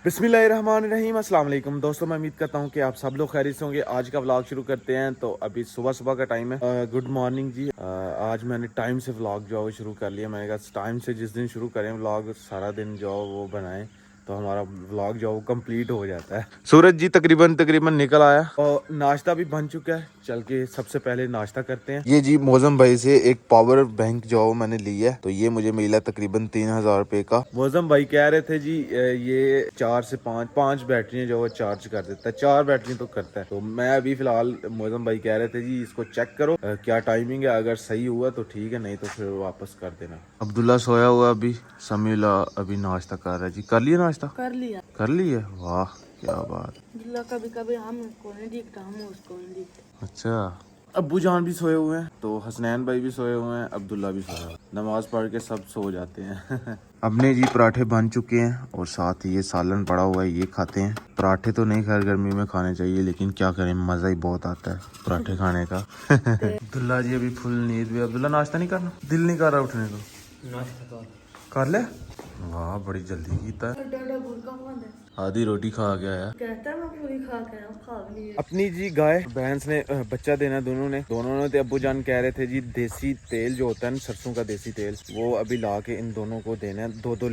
बिस्मिल्लाहिर्रहमानिर्रहीम अस्सलाम वालेकुम दोस्तों, मैं उम्मीद करता हूँ कि आप सब लोग खैरियत से होंगे। आज का व्लॉग शुरू करते हैं। तो अभी सुबह सुबह का टाइम है। गुड मॉर्निंग जी। आज मैंने टाइम से व्लॉग जो है वो शुरू कर लिया। मैंने कहा टाइम से जिस दिन शुरू करें व्लॉग, सारा दिन जो वो बनाएं तो हमारा व्लॉग जो वो कंप्लीट हो जाता है। सूरज जी तकरीबन निकल आया और नाश्ता भी बन चुका है। चल के सबसे पहले नाश्ता करते हैं। ये जी मौजम भाई से एक पावर बैंक जो मैंने ली है, तो ये मुझे मिला तकरीबन 3000 रुपए का। मौजम भाई कह रहे थे जी ये 4 से 5 बैटरियां जो वो चार्ज कर देता है, 4 बैटरी तो करता है। तो मैं अभी फिलहाल मौजम भाई कह रहे थे जी इसको चेक करो क्या टाइमिंग है, अगर सही हुआ तो ठीक है, नहीं तो फिर वापस कर देना। अब्दुल्ला सोया हुआ अभी, समीला अभी नाश्ता कर रहा है जी। कर लिया नाश्ता? कर लिया। वाह क्या बात। कभी कभी हम उसको नहीं दिखता, हम उसको नहीं दिखते। अच्छा, अब्बू जान भी सोए हुए हैं, तो हसनैन भाई भी सोए हुए हैं, अब्दुल्ला भी सोया हुआ है। नमाज पढ़ के सब सो जाते हैं। अपने जी पराठे बन चुके हैं और साथ ही ये सालन पड़ा हुआ है, ये खाते हैं। पराठे तो नहीं खैर गर्मी में खाने चाहिए, लेकिन क्या करें, मजा ही बहुत आता है पराठे खाने का। अब्दुल्ला जी अभी फुल नींद में। अब्दुल्ला नाश्ता नहीं करना? दिल नहीं कर रहा उठने को? नाश्ता कर ले। वाह बड़ी जल्दी कीता है। आधी रोटी खा गया यार। कहता मैं पूरी खा ली। अपनी जी गाय भैंस ने बच्चा देना, दोनों ने तो अब्बू जान कह रहे थे जी देसी तेल जो होता है ना, सरसों का देसी तेल, वो अभी ला के इन दोनों को देना है। 2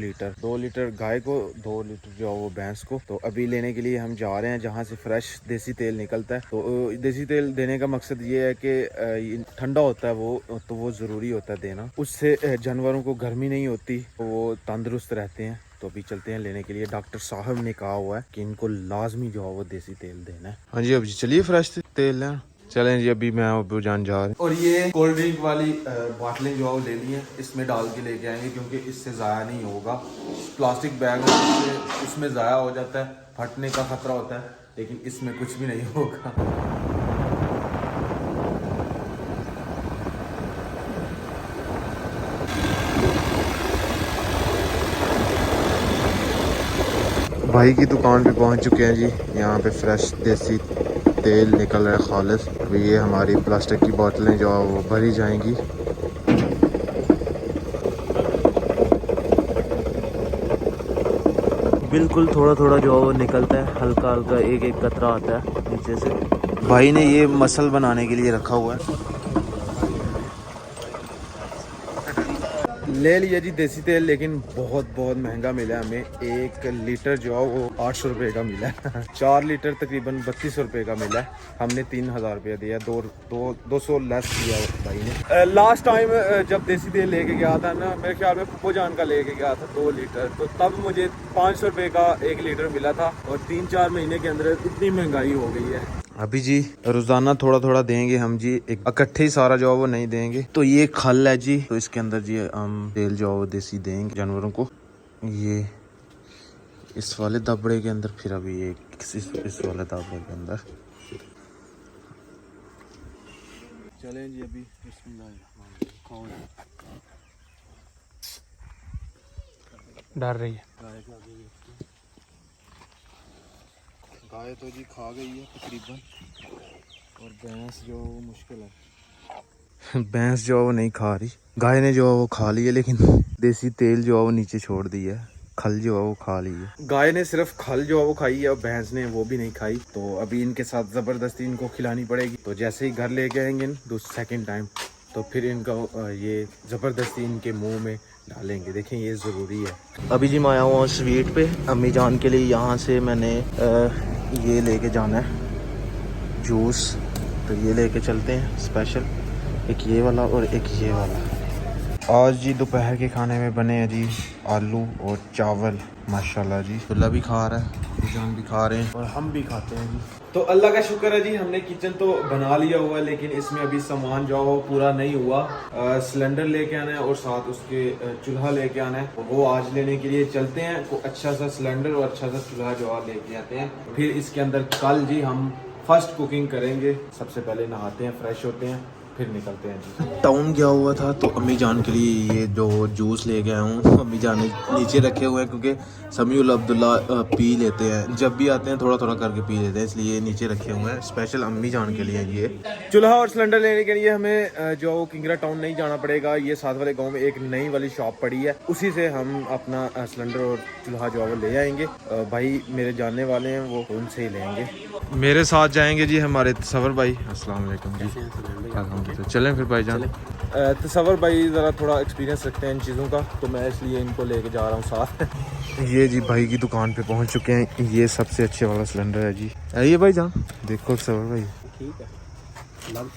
लीटर गाय को, 2 लीटर जो वो भैंस को। तो अभी लेने के लिए हम जा रहे हैं जहाँ से फ्रेश देसी तेल निकलता है। तो देसी तेल देने का मकसद ये है कि ठंडा होता है वो, तो वो जरूरी होता है देना। उससे जानवरों को गर्मी नहीं होती, वो तंदुरुस्त रहते हैं। तो अभी चलते हैं लेने के लिए। डॉक्टर साहब ने कहा हुआ है कि इनको लाजमी जो है वो देसी तेल देना है। हाँ जी अभी चलिए फ्रेश तेल लें। चलें जी, अभी मैं अबू जान जा रहे हैं। और ये कोल्ड ड्रिंक वाली बोतलें जो है वो ले ली हैं, इसमें डाल के लेके आएंगे क्योंकि इससे ज़ाया नहीं होगा। प्लास्टिक बैग है, उसमें ज़ाया हो जाता है, फटने का खतरा होता है, लेकिन इसमें कुछ भी नहीं होगा। भाई की दुकान पे पहुंच चुके हैं जी। यहाँ पे फ्रेश देसी तेल निकल रहा है खालिस। अभी ये हमारी प्लास्टिक की बोतलें जो है वो भरी जाएंगी। बिल्कुल थोड़ा थोड़ा जो है वो निकलता है, हल्का हल्का एक एक कतरा आता है नीचे से। भाई ने ये मसल बनाने के लिए रखा हुआ है। ले लिया जी देसी तेल, लेकिन बहुत महंगा मिला हमें। 1 लीटर जो है वो 800 रुपये का मिला है। 4 लीटर तकरीबन 3200 रुपये का मिला है। हमने 3000 रुपया दिया, 200 लेस किया भाई ने। लास्ट टाइम जब देसी तेल लेके गया था ना, मेरे ख्याल में पप्पू जान का लेके गया था 2 लीटर, तो तब मुझे 500 रुपये का 1 लीटर मिला था। और 3-4 महीने के अंदर इतनी महंगाई हो गई है। अभी जी रोजाना थोड़ा थोड़ा देंगे हम जी, एक इकट्ठे ही सारा जो है वो नहीं देंगे। तो ये खल है जी, तो इसके अंदर जी हम तेल जो है वो देसी देंगे जानवरों को। ये इस वाले दबड़े के अंदर, फिर अभी ये इस वाले दबड़े के अंदर। चलें जी अभी डर रही है गाय तो जी खा गई है तकरीबन, और भैंस जो वो मुश्किल है। भैंस जो है वो नहीं खा रही, गाय ने जो है वो खा ली है, लेकिन देसी तेल जो है वो नीचे छोड़ दिया है। खल जो है वो खा ली है। गाय ने सिर्फ खल जो है वो खाई है और भैंस ने वो भी नहीं खाई। तो अभी इनके साथ जबरदस्ती इनको खिलानी पड़ेगी। तो जैसे ही घर लेके आएंगे सेकेंड टाइम, तो फिर इनका ये जबरदस्ती इनके मुंह में डालेंगे। देखें ये ज़रूरी है। अभी जी मैं आया हूँ स्वीट पे अम्मी जान के लिए। यहाँ से मैंने ये लेके जाना है जूस, तो ये लेके चलते हैं स्पेशल, एक ये वाला और एक ये वाला। आज जी दोपहर के खाने में बने हैं जी आलू और चावल। माशाल्लाह जी, दुल्ला भी खा रहा है, जान भी खा रहे हैं और हम भी खाते हैं जी। तो अल्लाह का शुक्र है जी, हमने किचन तो बना लिया हुआ है, लेकिन इसमें अभी सामान जो है पूरा नहीं हुआ। सिलेंडर लेके आना है और साथ उसके चूल्हा लेके आना है, वो आज लेने के लिए चलते हैं। को अच्छा सा सिलेंडर और अच्छा सा चूल्हा जो है लेके आते हैं। फिर इसके अंदर कल जी हम फर्स्ट कुकिंग करेंगे। सबसे पहले नहाते हैं, फ्रेश होते हैं, फिर निकलते हैं जी। टाउन गया हुआ था तो अम्मी जान के लिए ये जो जूस ले गया हूँ, अम्मी जान ने नीचे रखे हुए हैं क्योंकि समीउल अब्दुल्ला पी लेते हैं, जब भी आते हैं थोड़ा थोड़ा करके पी लेते हैं, इसलिए नीचे रखे हुए हैं स्पेशल अम्मी जान के लिए। ये चूल्हा और सिलेंडर लेने के लिए हमें जो किंगरा टाउन नहीं जाना पड़ेगा, ये साथ वाले गाँव में एक नई वाली शॉप पड़ी है, उसी से हम अपना सिलेंडर और चूल्हा जो है वो ले आएंगे। भाई मेरे जानने वाले हैं, वो उनसे ही लेंगे। मेरे साथ जाएंगे जी हमारे तसव्वुर भाई। अस्सलाम वालेकुम जी। चलें फिर भाईजान। तसव्वुर भाई ज़रा थोड़ा एक्सपीरियंस रखते हैं इन चीज़ों का, तो मैं इसलिए इनको लेके जा रहा हूँ साथ। ये जी भाई की दुकान पे पहुँच चुके हैं। ये सबसे अच्छे वाला सिलेंडर है जी। ये भाईजान देखो तसव्वुर भाई, ठीक है,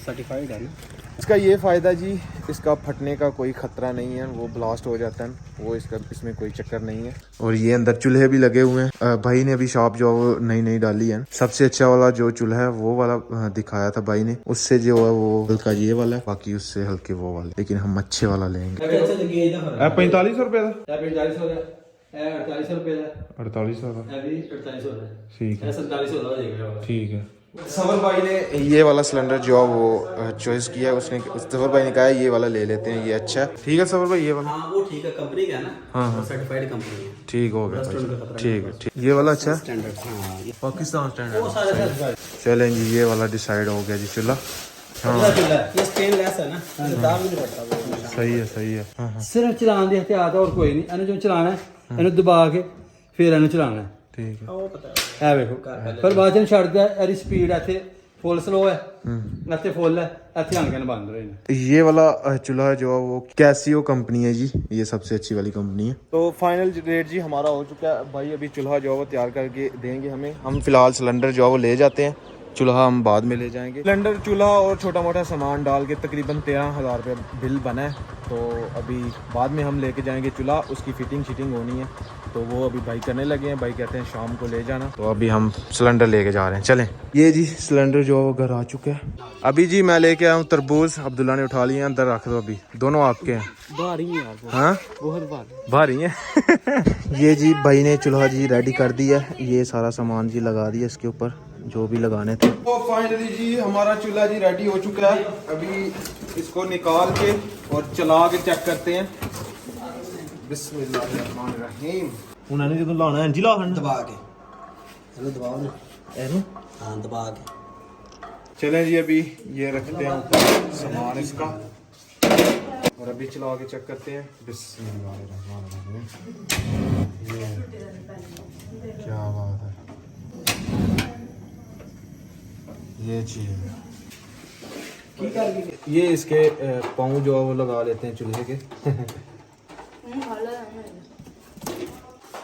सर्टिफाइड है ना। इसका ये फ़ायदा जी, इसका फटने का कोई ख़तरा नहीं है, वो ब्लास्ट हो जाता है, वो इसमें कोई चक्कर नहीं है। और ये अंदर चूल्हे भी लगे हुए हैं। भाई ने अभी शॉप जो वो नई डाली है, सबसे अच्छा वाला जो चूल्हा है वो वाला दिखाया था भाई ने, उससे जो है वो हल्का ये वाला है, बाकी उससे हल्के वो वाले, लेकिन हम अच्छे वाला लेंगे। 45 रुपये का, 4800 का, ठीक है, ठीक है। तसव्वुर भाई ने ये वाला सिलेंडर जो है वो चॉइस किया, उसने तसव्वुर भाई ने कहा ये वाला ले लेते हैं, ये अच्छा है। ठीक है तसव्वुर भाई, ये वाला हाँ वो ठीक है, कंपनी का है ना। हाँ सर्टिफाइड कंपनी है। ठीक हो गया भाई, ठीक है, ठीक। ये वाला अच्छा है, स्टैंडर्ड। हाँ पाकिस्तान स्टैंडर्ड। चलें जी, ये वाला डिसाइड हो गया जी चूल्हा। ये स्टेनलेस है ना, दाग नहीं पड़ता। सही है, सही है। हाँ, सिर्फ चलाने दी एहतियात है और कोई नहीं। इन्हें जो चलाना है इन्हें दबा के फिर इन्हें चलाना है, ठीक है। है देखो, पर बाद में छड़ दिया एरी स्पीड है, फुल स्लो है, इतने फुल है, इतने आने के बंद हो रहे हैं। ये वाला चूल्हा जो है वो कैसियो कंपनी है जी, ये सबसे अच्छी वाली कंपनी है। तो फाइनल रेट जी हमारा हो चुका है भाई। अभी चूल्हा जो है वो तैयार करके देंगे हमें, हम फिलहाल सिलेंडर जो है वो ले जाते हैं, चूल्हा हम बाद में ले जाएंगे। सिलेंडर, चूल्हा और छोटा मोटा सामान डाल के तकरीबन 13,000 रुपये बिल बना है। तो अभी बाद में हम लेके जाएंगे चूल्हा, उसकी फिटिंग होनी है, तो वो अभी भाई करने लगे हैं। भाई कहते हैं शाम को ले जाना, तो अभी हम सिलेंडर लेके जा रहे हैं। चलें। ये जी सिलेंडर जो घर आ चुका है। अभी जी मैं लेके आया हूँ तरबूज, अब्दुल्ला ने उठा लिए, अंदर रख दो, अभी दोनों आपके हैं। भारी है हाँ बहुत भारी है। ये जी भाई ने चूल्हा जी रेडी कर दिया है, ये सारा सामान जी लगा दिया इसके ऊपर जो भी लगाने थे। तो फाइनली जी हमारा चूल्हा जी रेडी हो चुका है। अभी इसको निकाल के और चला के चेक करते हैं। बिस्मिल्लाहिर्रहमानिर्रहीम। उन्होंने जो लाना है जी, ला दबा के हेलो दबाओ ना, हाँ दबा के। चलें जी, अभी ये रखते हैं ऊपर सामान इसका और अभी चला के चेक करते हैं। बिस्मिल्लाहिर्रहमानिर्रहीम। क्या बात है, ये चीज ये इसके पाँव जो है वो लगा लेते हैं चूल्हे के।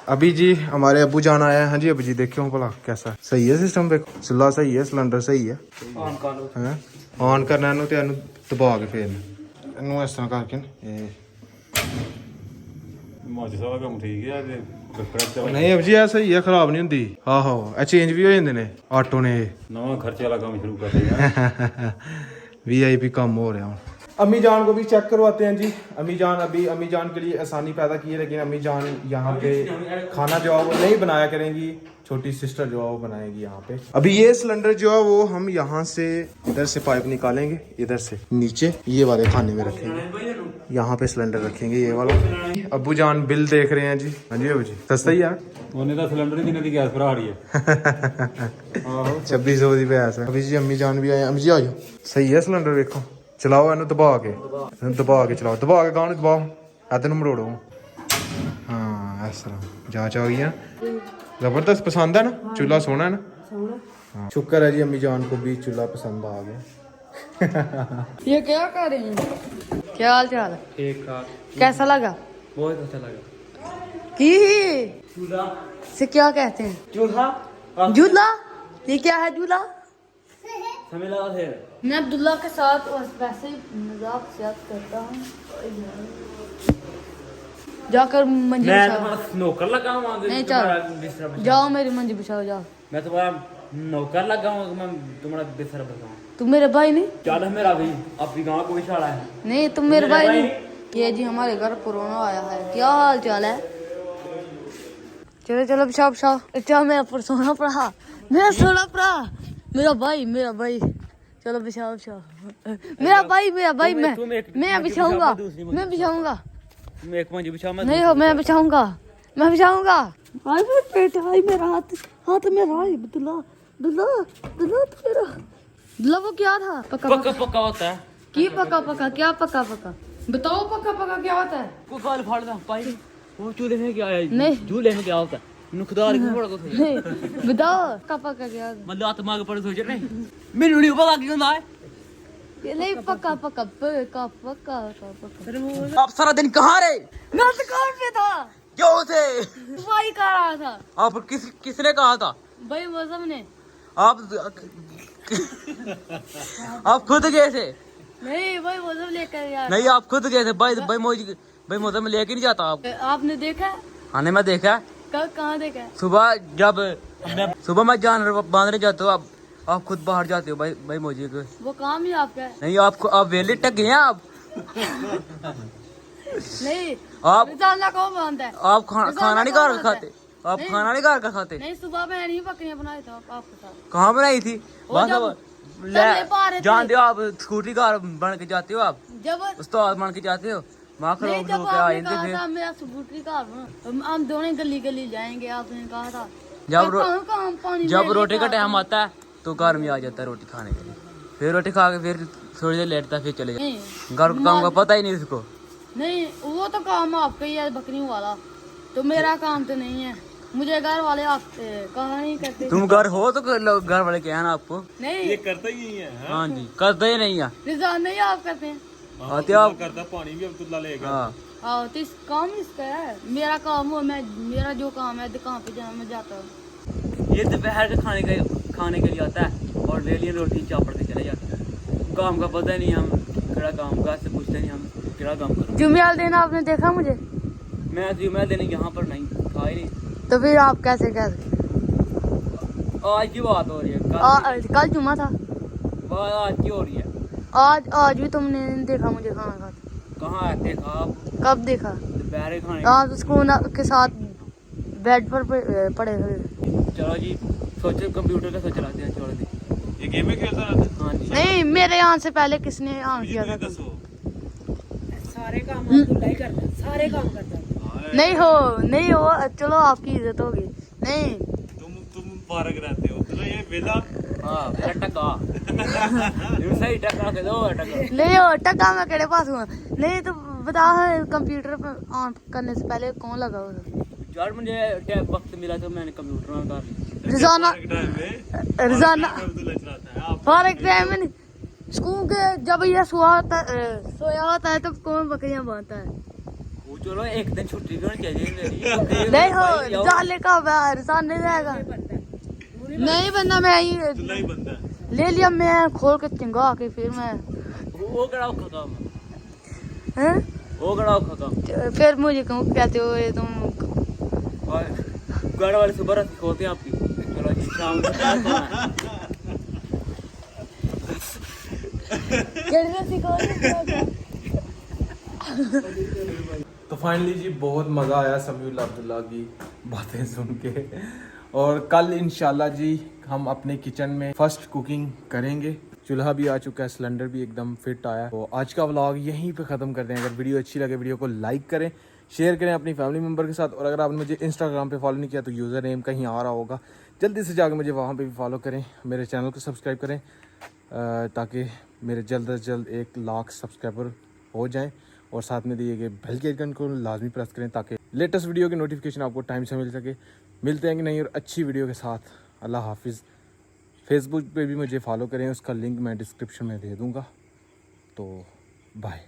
अभी जी हमारे अबू जान आया है। हाँ जी अबू जी, देखियो भला कैसा सही है सिस्टम, देखो चूल्हा सही है, सिलेंडर सही है। ऑन करना है तो दबा के फिर इस तरह करके नहीं अब जी ऐसा ही है, खराब नहीं होंगी। आहो चेंज भी हो जाते ने ऑटो ने, नवा खर्चे वाला काम शुरू कर दिया। VIP कम हो रहा हूँ। अम्मी जान को भी चेक करवाते हैं जी। अम्मी जान के लिए आसानी पैदा की है, लेकिन अम्मी जान यहाँ पे खाना जो है वो नहीं बनाया करेंगी, छोटी सिस्टर जो है वो बनाएगी यहाँ पे। अभी ये सिलेंडर जो है वो हम यहाँ से इधर से पाइप निकालेंगे, इधर से नीचे ये वाले खाने में रखेंगे, यहाँ पे सिलेंडर रखेंगे ये वाला। अब्बू जान बिल देख रहे हैं जी। हाँ जी अबू जी, सस्ता ही यार, सिलेंडर ही गैस भरा रही है। 2600 की गैस है। अभी जी अम्मी जान भी आए। अम्मी जी आ जाओ, सही है सिलेंडर, देखो चलाओ इन्हें दबा के चलाओ, दबा के गाँव दबाओ, इधर मरोड़ो। हाँ इस तरह जांच आ गई है, जबरदस्त पसंद है ना, चूल्हा सोना है ना। हाँ शुक्र है जी अम्मी जान को भी चूल्हा पसंद आ गया। ये क्या कर रहे हैं? क्या हाल चाल है? ठीक ठाक। कैसा लगा? बहुत अच्छा लगा। की चूल्हा से क्या कहते हैं? चूल्हा झूला। ये क्या है झूला? हमें लगा थे मैं अब्दुल्ला के साथ और वैसे ही मजाक करता हूँ। जाकर मंजी बिछाओ। नौकर लगा हूँ। नहीं चल जाओ, मेरी मंजी बिछाओ जाओ। मैं तुम्हारा नौकर लगा हूँ, मैं तुम्हारा बिस्तर बताऊँ। तुम मेरे भाई नहीं? चल मेरा भी आपकी गाँव को भी छाड़ा है। नहीं तुम मेरे भाई नहीं। ये जी हमारे घर कोरोना आया है। क्या हाल चाल है? चलो बिछाओ। अच्छा मेरा पर सोना पड़ा, मेरा भाई। चलो बिछाओ बिछाओ। मेरा भाई मैं बिछाऊंगा, मैं बिछाऊंगा। मैं एक मंजी बिछा, नहीं हो, मैं बिछाऊंगा, मैं बिछाऊंगा। हाय मेरा पेट, हाय मेरा हाथ मेरा, हाय दुल्ला दुल्ला दुल्ला तो मेरा दुल्ला। वो क्या था? पक्का पक्का होता है की पक्का क्या पक्का बताओ, पक्का क्या होता है? को गाल फाड़ दा भाई। वो चूल्हे में क्या है? नहीं झूले में क्या होता है? नुखदार की थोड़ा कुछ नहीं बताओ पक्का क्या होता मतलब आत्मा के पर सोच रहे मेनू नहीं पता क्यों ना है। है? नहीं पक्का आप सारा दिन कहाँ रहे? मैं दुकान पे था, क्यों थे? सफाई कर रहा था। आप किसने कहा था? भाई मौसम ने। आप आप खुद गए थे? नहीं भाई मौसम लेकर यार। नहीं आप खुद गए थे भाई मौसम में लेके नहीं जाता आप। आपने देखा? हाँ मैं देखा कब, कहाँ देखा? सुबह सुबह मैं जानवर बांधने जाता हूँ, आप खुद बाहर जाते हो भाई मौजी को। वो काम ही आपका है। नहीं आपको आप वेले टक गए हैं आप। नहीं आप रिजाना कौन मानता है? आप खाना नहीं घर का खाते? आप नहीं। खाना नहीं घर का खाते? नहीं सुबह मैंने ही बकरियां बनाई था आपके साथ। कहाँ बनाई थी? बस जब- अब ले पा रहे थे। जानते हो आप स्कूटी कार बन के जाते हो आप, जब उस्ताद बन के जाते हो वहाँ खड़ो नहीं, जब के आपने आए कहा थे। था मेरा स्कूटरी का हम दोनों गली जाएंगे, आपने कहा था। जब कहाँ पानी जब लेके रोटी का आता टाइम आता है तो घर में आ जाता है रोटी खाने के लिए, फिर रोटी खा के फिर थोड़ी देर लेटता है, फिर चले जाता नहीं है। घर का काम का पता ही नहीं उसको। नहीं वो तो काम आपका ही है बकरियों वाला, तो मेरा काम तो नहीं है। मुझे घर वाले आप कहा नहीं करते। तुम घर हो तो घर वाले क्या है ना आपको? नहीं करता ही नहीं है। हाँ जी करते ही नहीं है। रिजान नहीं आप करते हैं। आते हो आप? करता पानी भी अब्दुल्ला लेगा। हाँ हाँ तो इस काम इसका है, मेरा काम हो, मेरा जो काम है दुकान पे जाना मैं जाता हूँ। ये दोपहर के खाने के लिए आता है और डेली रोटी चापड़ के चले जाता है। काम का पता ही नहीं, हम केड़ा काम का से पूछते नहीं, हम केड़ा काम करो। जुम्मेवाल दिन आपने देखा मुझे? मैं जुम्मे देने यहाँ पर नहीं था ही नहीं। तो फिर आप कैसे आज की बात हो रही है, कल जुम्मा था। बात आज की हो रही है। आज भी तुमने नहीं देखा मुझे खाना खाते? कहाँ देखा आप? कब देखा? दोपहर खाने आप सुकून के साथ बेड पर पड़े हुए। चलो जी सोचो कंप्यूटर का सोच चलाते हैं, छोड़ दी। ये गेम में खेलता रहता है। हाँ जी नहीं मेरे यहाँ से पहले किसने ऑन किया था? दसो। सारे काम अब्दुल्ला ही करता है, सारे काम करता है। नहीं हो चलो आपकी इज्जत होगी। नहीं तुम फारग रहते हो तो ये वेला। हाँ मेरा टका सही टका के दो टका। नहीं हो टका मैं केड़े पास हुआ। नहीं तो बता कंप्यूटर पर ऑन करने से पहले कौन लगा हुआ? यार मुझे वक्त मिला तो मैंने कंप्यूटर ऑन कर लिया। रोजाना टाइम में रोजाना अब्दुल्ला चलाता है। आप फारक टाइम में स्कूल के जब ये सोया होता है तो कौन बकरियां बांधता है? वो चलो एक दिन छुट्टी भी होनी चाहिए मेरी। नहीं हो जाले का रोजाना नहीं जाएगा। नहीं बनना मैं ही अब्दुल्ला ही बंदा है। ले लिया, मैं खोल के चिंगा के फिर मैं वो कड़ा औखा काम है। हैं? वो कड़ा औखा काम। फिर मुझे क्यों कहते हो ये तुम? और गाड़ी वाले सुबह रात खोलते हैं आपकी। चलो जी शाम को क्या करना है? कैसे सिखाओगे? तो फाइनली जी बहुत मज़ा आया समीउल अब्दुल्ला की बातें सुन के। और कल इंशाल्लाह जी हम अपने किचन में फर्स्ट कुकिंग करेंगे। चूल्हा भी आ चुका है, सिलेंडर भी एकदम फिट आया। तो आज का व्लॉग यहीं पे ख़त्म करते हैं। अगर वीडियो अच्छी लगे वीडियो को लाइक करें, शेयर करें अपनी फैमिली मेम्बर के साथ। और अगर आपने मुझे इंस्टाग्राम पे फॉलो नहीं किया तो यूज़र नेम कहीं आ रहा होगा, जल्दी से जाकर मुझे वहाँ पे भी फॉलो करें। मेरे चैनल को सब्सक्राइब करें ताकि मेरे जल्द से जल्द 1 लाख सब्सक्राइबर हो जाएं। और साथ में दिए गए बेल के आइकन को लाजमी प्रेस करें ताकि लेटेस्ट वीडियो की नोटिफिकेशन आपको टाइम से मिल सके। मिलते हैं कि नहीं और अच्छी वीडियो के साथ। अल्लाह हाफिज़। फेसबुक पे भी मुझे फॉलो करें, उसका लिंक मैं डिस्क्रिप्शन में दे दूँगा। तो बाय।